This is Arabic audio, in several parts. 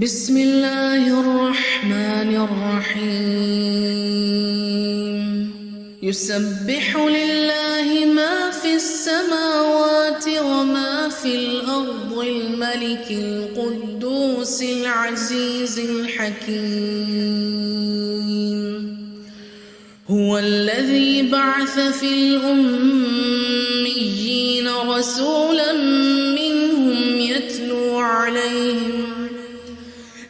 بسم الله الرحمن الرحيم يسبح لله ما في السماوات وما في الأرض الملك القدوس العزيز الحكيم هو الذي بعث في الأميين رسولا منهم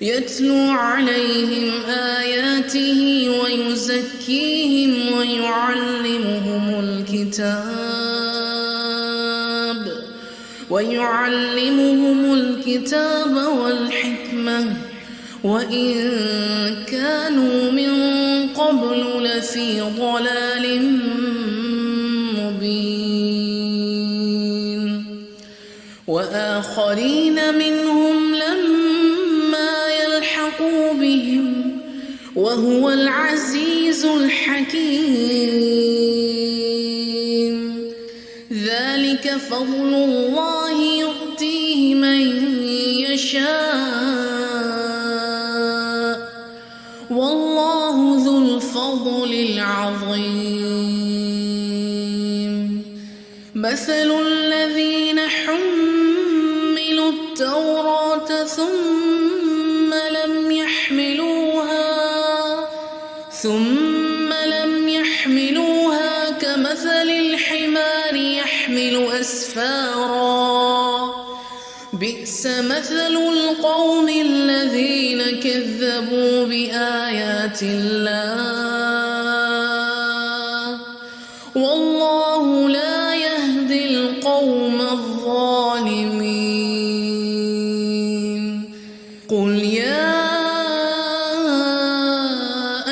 يتلو عليهم آياته ويزكيهم ويعلمهم الكتاب والحكمة وإن كانوا من قبل لفي ضلال مبين وآخرين منهم لما يلحقوا بهم وهو العزيز الحكيم ذلك فضل الله يؤتيه من يشاء والله ذو الفضل العظيم مثل الذين حملوا التوراة ثم لم يحملوها كمثل الحمار يحمل أسفارا بئس مثل القوم الذين كذبوا بآيات الله والله لا يهدي القوم الظالمين قل يا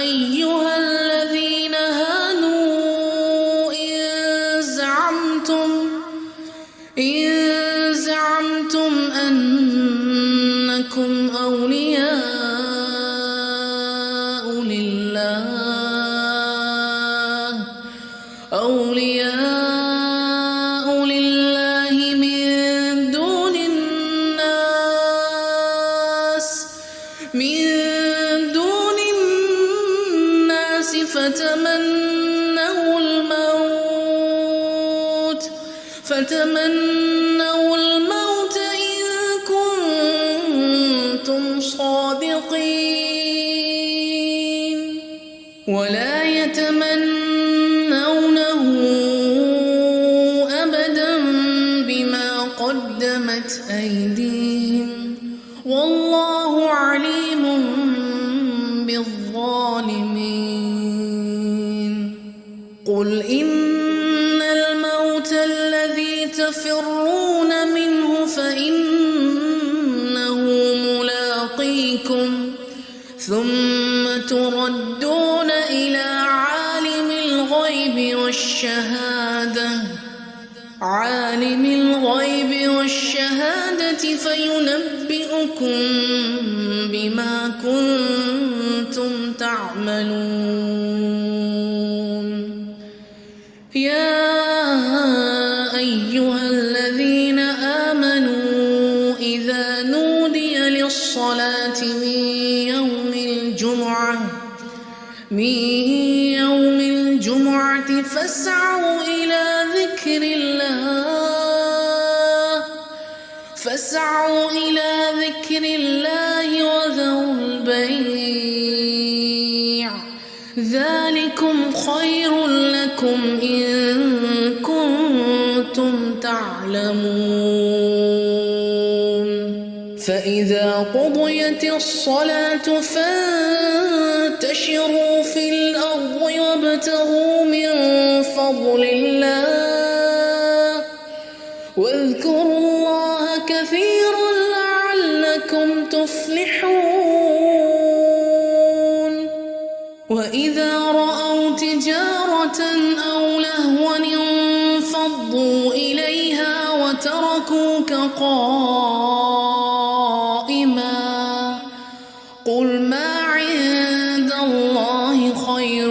أيها الذين هادوا إن زعمتم أنكم أولياء لله من دون الناس فتمنوا الموت إن كنتم صادقين ولا يتمنونه أبدا بما قدمت أيديهم والله عليم بالظالمين قل إن الموت الذي تفرون منه فإنه ملاقيكم ثم تردون إلى عالم الغيب والشهادة فينبئكم بما كنتم تعملون يا أيها الذين آمنوا إذا نودي للصلاة من يوم الجمعة فاسعوا إلى ذكر الله وذروا البيع ذلكم خير لكم إن كنتم تعلمون فإذا قضيت الصلاة فانتشروا في الأرض وابتغوا من فضل الله واذكروا الله كثيرا لعلكم تفلحون وإذا رأوا تجارة أو لهوا انفضوا إليها وتركوك قائما قل ما عند الله خير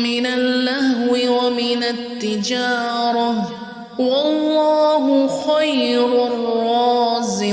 من اللهو ومن التجارة والله خير الرازقين.